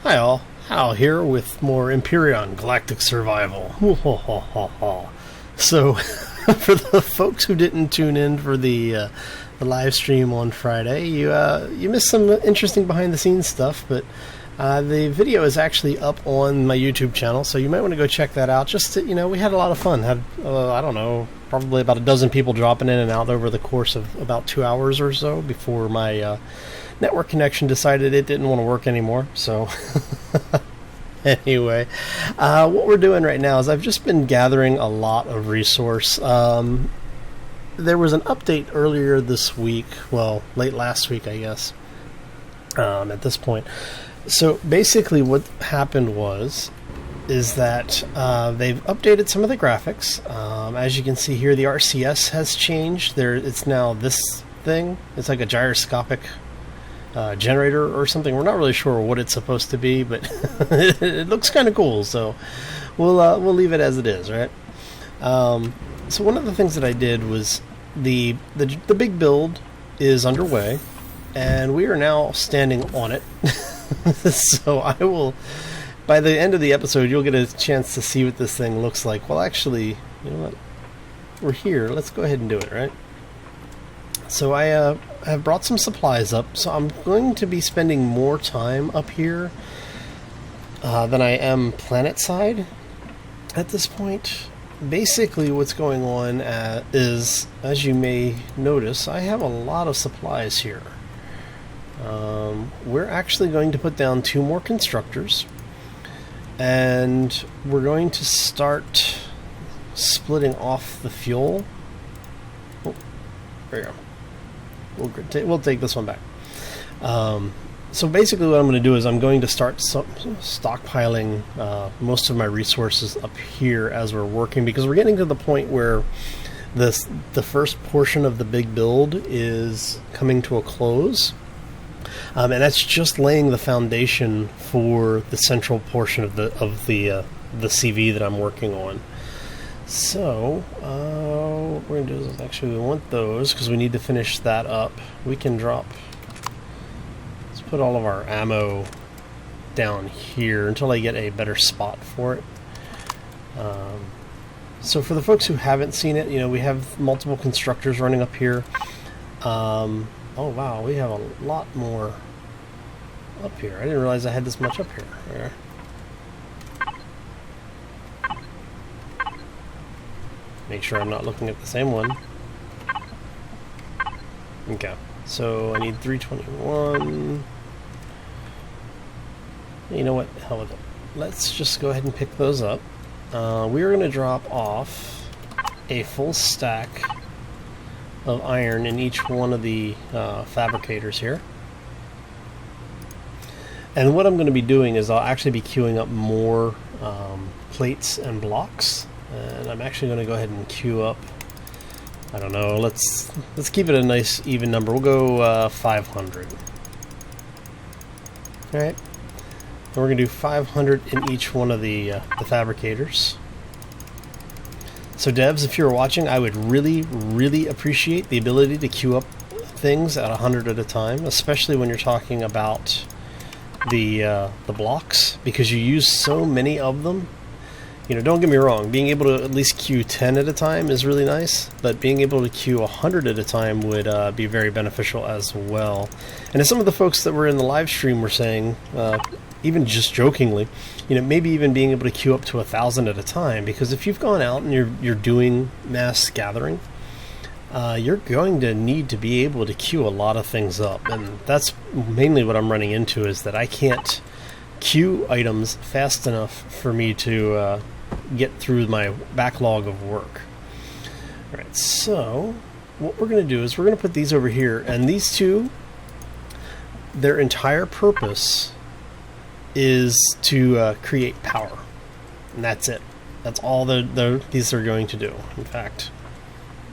Hi all, Hal here with more Empyrion Galactic Survival. So, for the folks who didn't tune in for the live stream on Friday, you missed some interesting behind-the-scenes stuff, but the video is actually up on my YouTube channel, so you might want to go check that out. Just to, we had a lot of fun. Had I don't know, probably about a dozen people dropping in and out over the course of about 2 hours or so before my network connection decided it didn't want to work anymore. So anyway, what we're doing right now is I've just been gathering a lot of resource. There was an update earlier this week, well, late last week, I guess, at this point. So basically what happened is that they've updated some of the graphics. As you can see here, the RCS has changed. It's now this thing. It's like a gyroscopic generator or something. We're not really sure what it's supposed to be, but it looks kind of cool, so we'll leave it as it is, right? So one of the things that I did was the big build is underway, and we are now standing on it. So I will, by the end of the episode, you'll get a chance to see what this thing looks like. Well, actually, you know what? We're here. Let's go ahead and do it, right? So I have brought some supplies up, so I'm going to be spending more time up here than I am planet side at this point. Basically what's going on is, as you may notice, I have a lot of supplies here. We're actually going to put down 2 more constructors, and we're going to start splitting off the fuel. Oh, there you go. We'll take this one back. So basically what I'm going to do is I'm going to start stockpiling most of my resources up here as we're working, because we're getting to the point where the first portion of the big build is coming to a close. And that's just laying the foundation for the central portion of the CV that I'm working on. So, what we're going to do is actually we want those because we need to finish that up. We can drop, let's put all of our ammo down here until I get a better spot for it. So for the folks who haven't seen it, we have multiple constructors running up here. Oh wow, we have a lot more up here. I didn't realize I had this much up here. There. Make sure I'm not looking at the same one. Okay, so I need 321. You know what? Hell with it. Let's just go ahead and pick those up. We're going to drop off a full stack of iron in each one of the fabricators here. And what I'm going to be doing is I'll actually be queuing up more plates and blocks. And I'm actually going to go ahead and queue up, I don't know, let's keep it a nice even number. We'll go 500. Alright. And we're going to do 500 in each one of the fabricators. So devs, if you're watching, I would really, really appreciate the ability to queue up things at 100 at a time, especially when you're talking about the blocks, because you use so many of them. Don't get me wrong, being able to at least queue 10 at a time is really nice, but being able to queue 100 at a time would be very beneficial as well. And as some of the folks that were in the live stream were saying, even just jokingly, maybe even being able to queue up to 1,000 at a time, because if you've gone out and you're doing mass gathering, you're going to need to be able to queue a lot of things up, and that's mainly what I'm running into, is that I can't queue items fast enough for me to get through my backlog of work. Alright, so what we're going to do is we're going to put these over here, and these two, their entire purpose is to create power, and that's it. That's all these are going to do. In fact,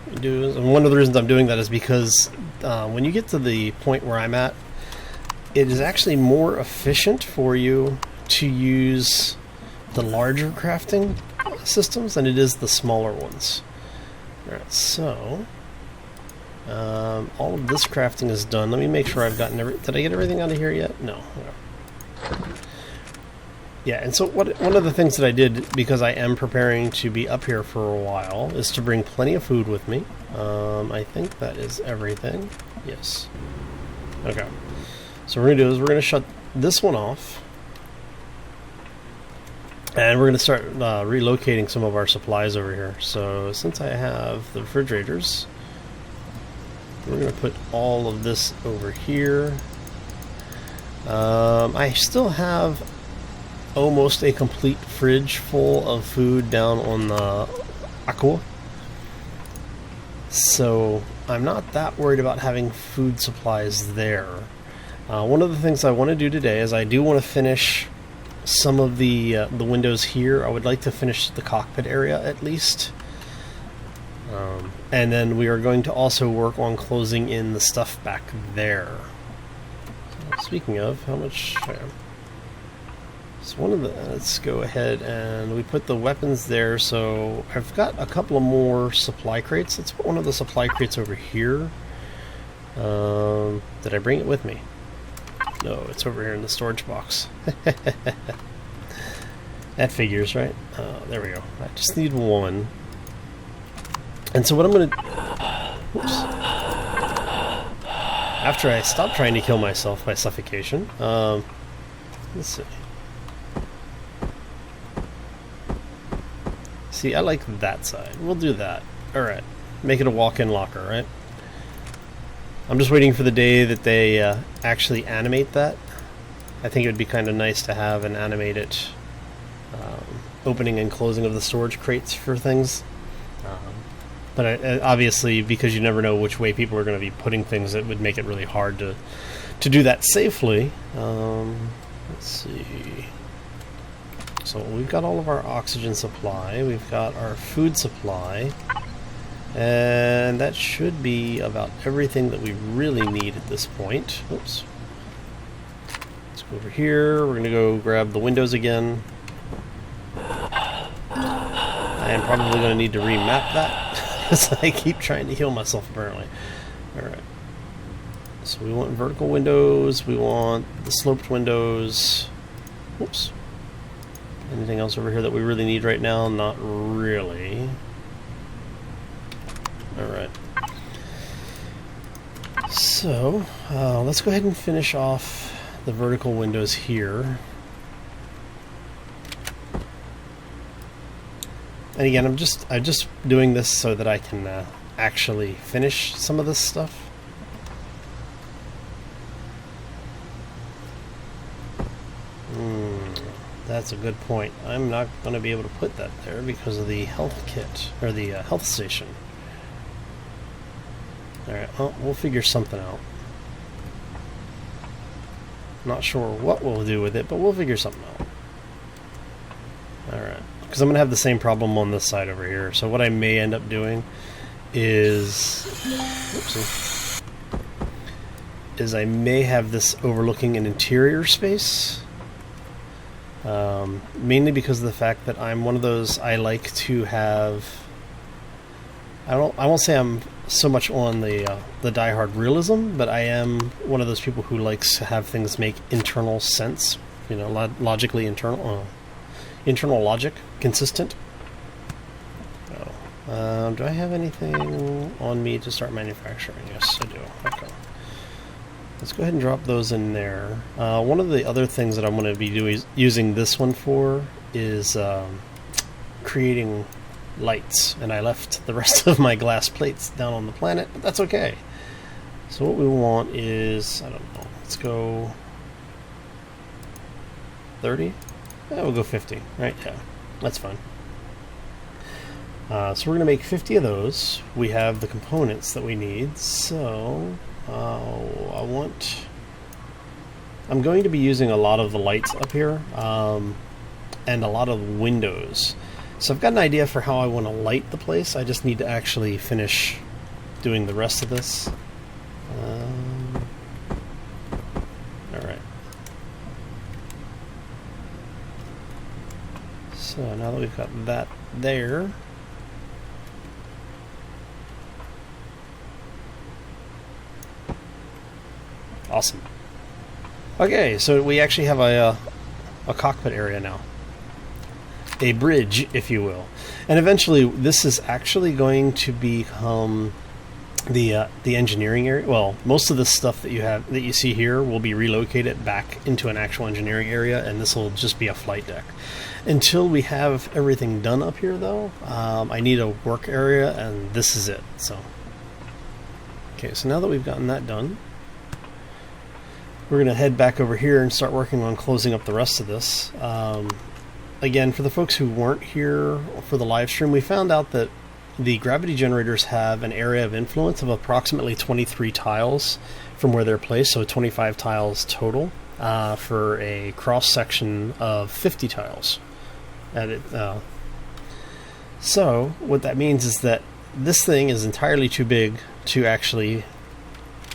and one of the reasons I'm doing that is because when you get to the point where I'm at, it is actually more efficient for you to use the larger crafting systems than it is the smaller ones. Alright, so all of this crafting is done. Let me make sure I've gotten did I get everything out of here yet? No. Yeah, and so one of the things that I did, because I am preparing to be up here for a while, is to bring plenty of food with me. I think that is everything. Yes. Okay. So what we're going to do is we're going to shut this one off. And we're going to start relocating some of our supplies over here. So since I have the refrigerators, we're going to put all of this over here. I still have almost a complete fridge full of food down on the aqua. So I'm not that worried about having food supplies there. One of the things I want to do today is I do want to finish some of the windows here. I would like to finish the cockpit area at least. And then we are going to also work on closing in the stuff back there. So, speaking of, how much... So one of the... Let's go ahead and we put the weapons there. So I've got a couple of more supply crates. Let's put one of the supply crates over here. Did I bring it with me? No, it's over here in the storage box. That figures, right? There we go. I just need one. And so what I'm going to... Oops. After I stop trying to kill myself by suffocation, let's see. See, I like that side. We'll do that. Alright. Make it a walk-in locker, right? I'm just waiting for the day that they actually animate that. I think it would be kind of nice to have an animated opening and closing of the storage crates for things. But obviously, because you never know which way people are going to be putting things, it would make it really hard to do that safely. Let's see. So we've got all of our oxygen supply. We've got our food supply. And that should be about everything that we really need at this point. Oops. Let's go over here. We're going to go grab the windows again. I am probably going to need to remap that because I keep trying to heal myself apparently. Alright. So we want vertical windows. We want the sloped windows. Oops. Anything else over here that we really need right now? Not really. Alright. So, let's go ahead and finish off the vertical windows here. And again, I'm just doing this so that I can actually finish some of this stuff. That's a good point. I'm not going to be able to put that there because of the health kit, or the health station. Alright, well, we'll figure something out. Not sure what we'll do with it, but we'll figure something out. Alright, because I'm going to have the same problem on this side over here. So what I may end up doing is... Whoopsie. Is I may have this overlooking an interior space. Mainly because of the fact that I'm one of those, I like to have... I won't say I'm so much on the die-hard realism, but I am one of those people who likes to have things make internal sense, you know, logically internal logic, consistent. So, do I have anything on me to start manufacturing? Yes, I do. Okay. Let's go ahead and drop those in there. One of the other things that I'm going to be using this one for is creating lights, and I left the rest of my glass plates down on the planet, but that's okay. So what we want is, I don't know, let's go 30? Yeah, we'll go 50, right? Yeah, that's fine. So we're going to make 50 of those. We have the components that we need, so I'm going to be using a lot of the lights up here, and a lot of windows. So I've got an idea for how I want to light the place. I just need to actually finish doing the rest of this. Alright. So now that we've got that there, awesome. Okay, so we actually have a a cockpit area now. A bridge, if you will. And eventually this is actually going to become the engineering area. Well, most of the stuff that you see here will be relocated back into an actual engineering area, and this will just be a flight deck. Until we have everything done up here, though, I need a work area, and this is it. So, okay, so now that we've gotten that done, we're going to head back over here and start working on closing up the rest of this. Again, for the folks who weren't here for the live stream, we found out that the gravity generators have an area of influence of approximately 23 tiles from where they're placed, so 25 tiles total for a cross-section of 50 tiles. So what that means is that this thing is entirely too big to actually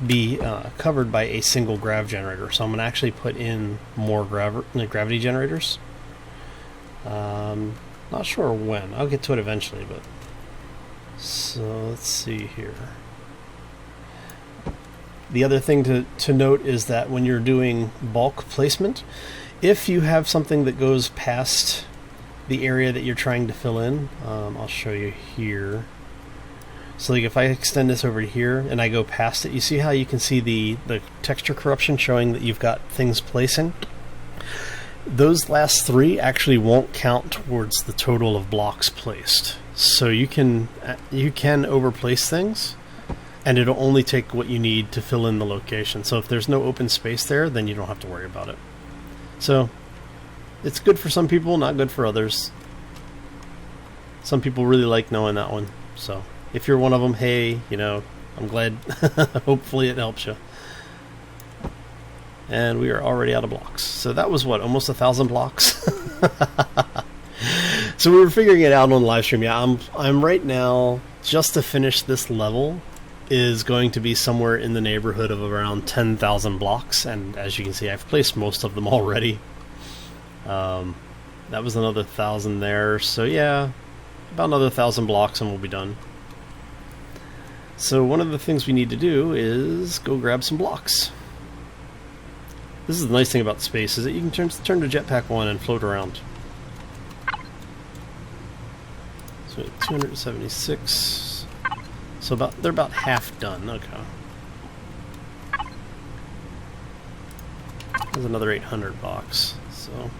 be covered by a single grav generator. So I'm going to actually put in more gravity generators. Not sure when. I'll get to it eventually, but so let's see here. The other thing to note is that when you're doing bulk placement, if you have something that goes past the area that you're trying to fill in, I'll show you here. So like if I extend this over here and I go past it, you see how you can see the texture corruption showing that you've got things placing? Those last three actually won't count towards the total of blocks placed. So you can overplace things, and it'll only take what you need to fill in the location. So if there's no open space there, then you don't have to worry about it. So it's good for some people, not good for others. Some people really like knowing that one. So if you're one of them, hey, I'm glad. Hopefully it helps you. And we are already out of blocks. So that was what, almost 1,000 blocks? So we were figuring it out on the live stream. Yeah, I'm right now, just to finish this level, is going to be somewhere in the neighborhood of around 10,000 blocks. And as you can see, I've placed most of them already. That was another 1,000 there. So yeah, about another 1,000 blocks and we'll be done. So one of the things we need to do is go grab some blocks. This is the nice thing about space, is that you can turn to jetpack 1 and float around. So 276. So they're about half done. Okay. There's another 800 box. So,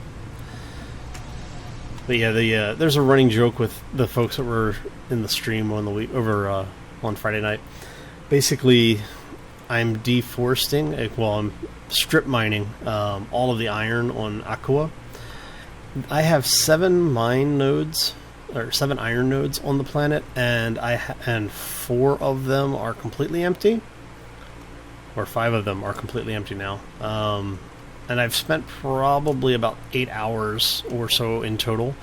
but yeah, there's a running joke with the folks that were in the stream on the week on Friday night. Basically, I'm deforesting. I'm strip mining all of the iron on Aqua. I have 7 mine nodes, or 7 iron nodes on the planet, and 4 of them are completely empty, or 5 of them are completely empty now. And I've spent probably about 8 hours or so in total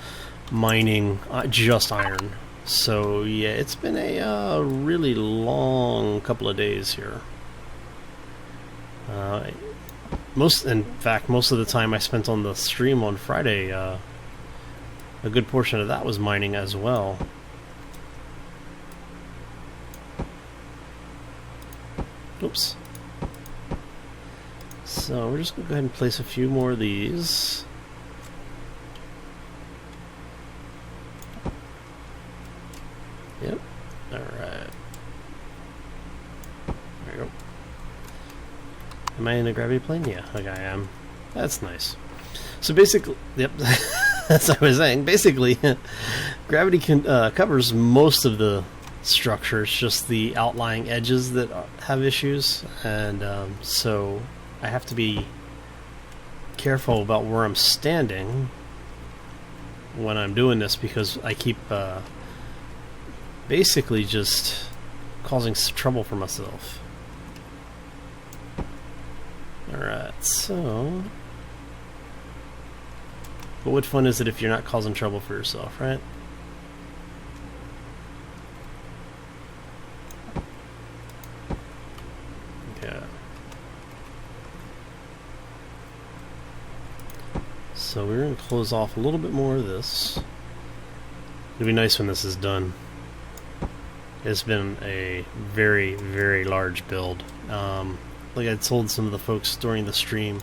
mining just iron. So yeah, it's been a really long couple of days here. In fact, most of the time I spent on the stream on Friday, a good portion of that was mining as well. Oops. So we're just going to go ahead and place a few more of these. Yep. Alright. There we go. Am I in a gravity plane? Yeah, okay, I am. That's nice. So basically, yep, as I was saying, basically, gravity covers most of the structure. It's just the outlying edges that have issues, and so I have to be careful about where I'm standing when I'm doing this, because I keep basically just causing trouble for myself. Alright, so... But what fun is it if you're not causing trouble for yourself, right? Okay. So we're going to close off a little bit more of this. It'll be nice when this is done. It's been a very, very large build. Like I told some of the folks during the stream,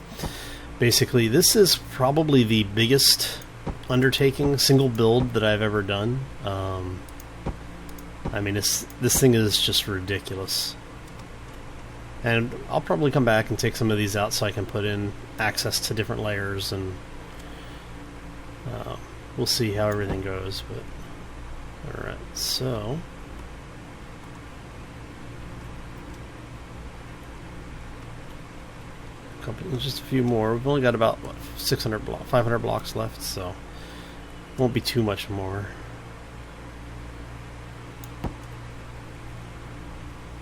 Basically, this is probably the biggest undertaking, single build that I've ever done. I mean, this thing is just ridiculous. And I'll probably come back and take some of these out so I can put in access to different layers, and we'll see how everything goes. But alright, so just a few more. We've only got about 500 blocks left, so won't be too much more.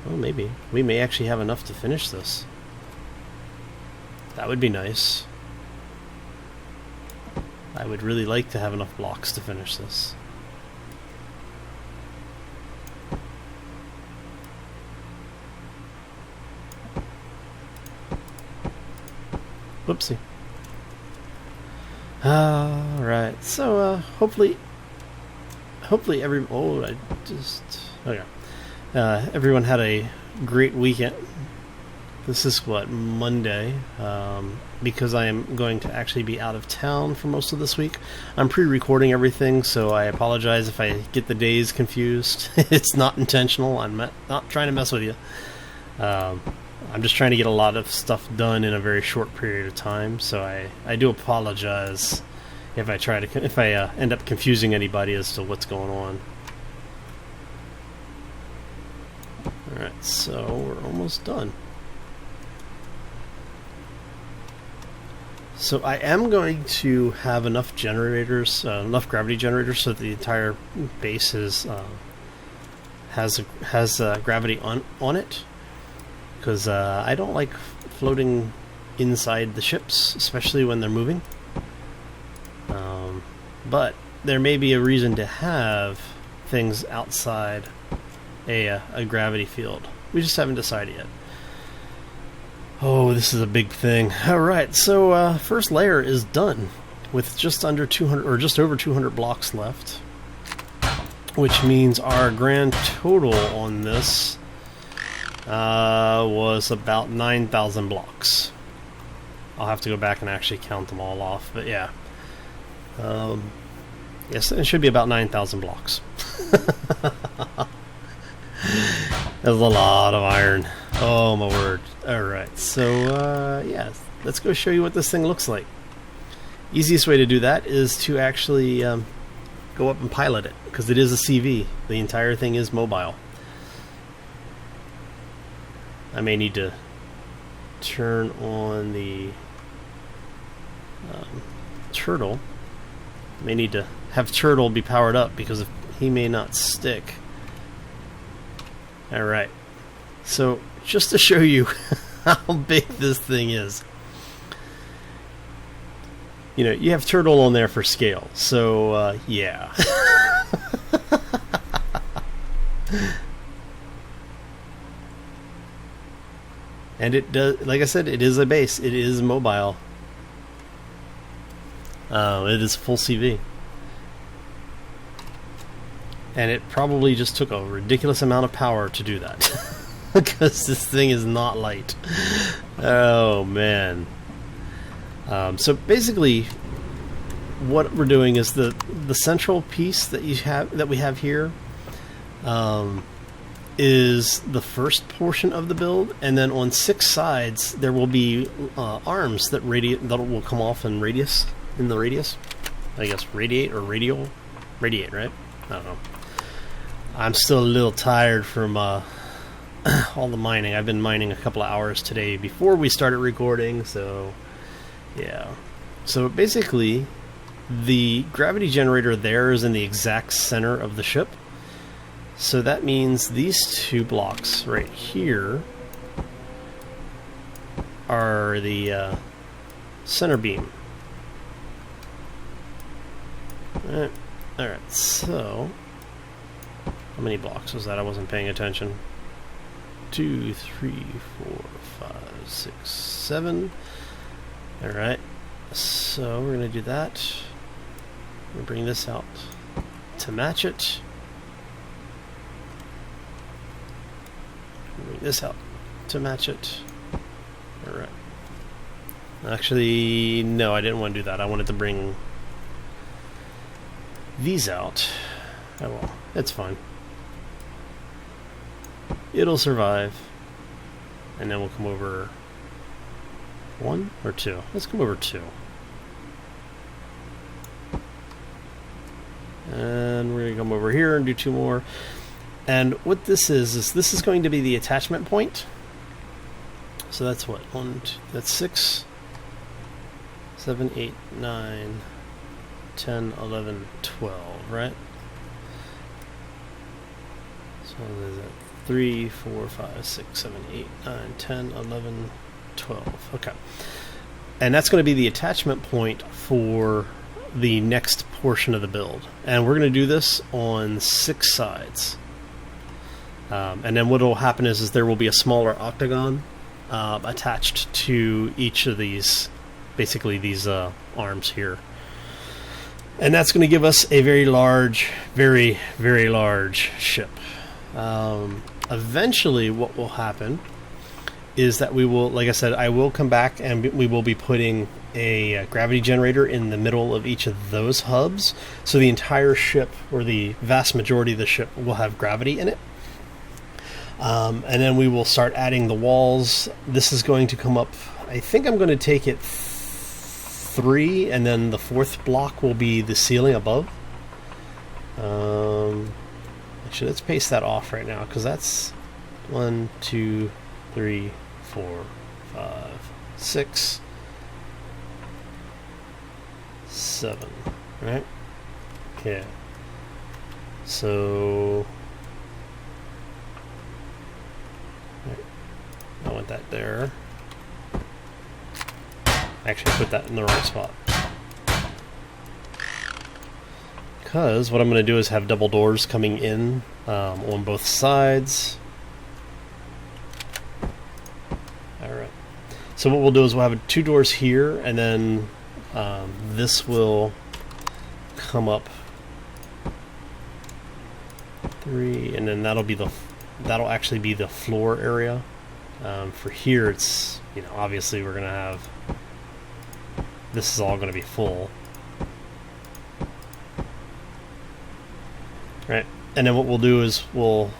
Well, maybe we may actually have enough to finish this. That would be nice. I would really like to have enough blocks to finish this. Whoopsie. Alright, so hopefully everyone had a great weekend. This is what, Monday, because I am going to actually be out of town for most of this week. I'm pre-recording everything, so I apologize if I get the days confused. It's not intentional. I'm not trying to mess with you. I'm just trying to get a lot of stuff done in a very short period of time, so I do apologize if I end up confusing anybody as to what's going on. Alright, so we're almost done. So I am going to have enough generators, enough gravity generators, so that the entire base has gravity on it. Because I don't like floating inside the ships, especially when they're moving. But there may be a reason to have things outside a gravity field. We just haven't decided yet. Oh, this is a big thing. Alright, so first layer is done with just under 200, or just over 200 blocks left. Which means our grand total on this was about 9,000 blocks. I'll have to go back and actually count them all off, but yeah. Yes, it should be about 9,000 blocks. That's a lot of iron. Oh my word. Alright, so yeah, let's go show you what this thing looks like. Easiest way to do that is to actually go up and pilot it, because it is a CV. The entire thing is mobile. I may need to turn on the turtle. May need to have turtle be powered up, because he may not stick. Alright, so just to show you how big this thing is. You know, you have turtle on there for scale, so yeah. And it does, like I said, it is a base. It is mobile. It is full CV. And it probably just took a ridiculous amount of power to do that. Because this thing is not light. Oh, man. So basically, what we're doing is the central piece that we have here is the first portion of the build, and then on 6 sides there will be arms that will come off in the radius. I guess radiate, right? I don't know. I'm still a little tired from all the mining. I've been mining a couple of hours today before we started recording, so yeah. So basically, the gravity generator there is in the exact center of the ship. So that means these 2 blocks right here are the center beam. Alright, so how many blocks was that? I wasn't paying attention. 2, 3, 4, 5, 6, 7. Alright, so we're going to do that. We're going to bring this out to match it. Bring this out to match it. Alright. Actually, no, I didn't want to do that. I wanted to bring these out. Oh well, it's fine. It'll survive. And then we'll come over 1 or 2. Let's come over 2. And we're going to come over here and do 2 more. And what this is this is going to be the attachment point. So that's what? 1, 2, that's 6, 7, 8, 9, 10, 11, 12, right? So there's that 3, 4, 5, 6, 7, 8, 9, 10, 11, 12. Okay. And that's going to be the attachment point for the next portion of the build. And we're going to do this on 6 sides. And then what will happen is there will be a smaller octagon attached to each of these, basically these arms here. And that's going to give us a very large, very, very large ship. Eventually what will happen is that we will, like I said, I will come back and we will be putting a gravity generator in the middle of each of those hubs. So the entire ship, or the vast majority of the ship, will have gravity in it. And then we will start adding the walls. This is going to come up, I think I'm going to take it 3, and then the 4th block will be the ceiling above. Actually, let's paste that off right now, because that's 1, 2, 3, 4, 5, 6, 7, right? Okay. So I want that there. Actually, put that in the wrong spot. Because what I'm going to do is have double doors coming in on both sides. Alright. So what we'll do is we'll have 2 doors here, and then this will come up 3, and then that'll actually be the floor area. For here, it's, you know, obviously we're going to have, this is all going to be full. Right, and then what we'll do is we'll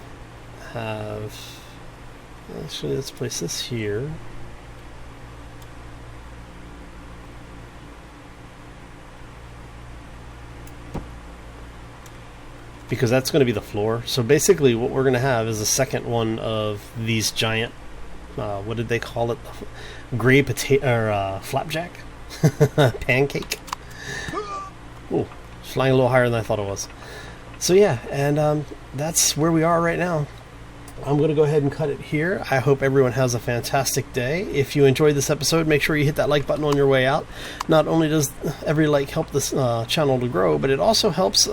have, actually let's place this here. Because that's going to be the floor. So basically what we're going to have is a second one of these giant, what did they call it? Gray potato, or flapjack? Pancake? Ooh, flying a little higher than I thought it was. So yeah, and that's where we are right now. I'm going to go ahead and cut it here. I hope everyone has a fantastic day. If you enjoyed this episode, make sure you hit that like button on your way out. Not only does every like help this channel to grow, but it also helps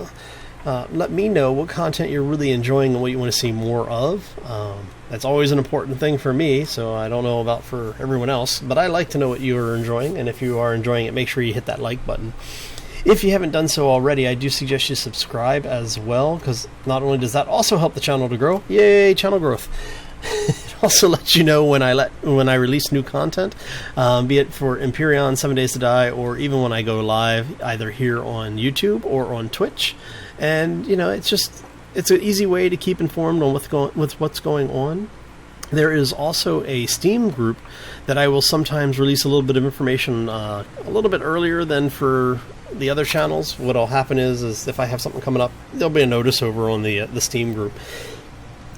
let me know what content you're really enjoying and what you want to see more of. That's always an important thing for me, so I don't know about for everyone else, but I like to know what you are enjoying, and if you are enjoying it, make sure you hit that like button. If you haven't done so already, I do suggest you subscribe as well, because not only does that also help the channel to grow, yay, channel growth. It also lets you know when I release new content, be it for Empyrion, 7 Days to Die, or even when I go live, either here on YouTube or on Twitch. And you know, it's an easy way to keep informed on what's going on. There is also a Steam group that I will sometimes release a little bit of information a little bit earlier than for the other channels. What'll happen is if I have something coming up, there'll be a notice over on the Steam group.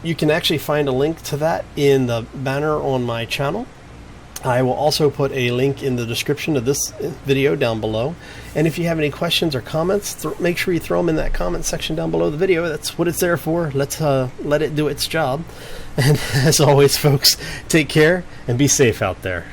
You can actually find a link to that in the banner on my channel. I will also put a link in the description of this video down below. And if you have any questions or comments, make sure you throw them in that comment section down below the video. That's what it's there for. Let's let it do its job. And as always, folks, take care and be safe out there.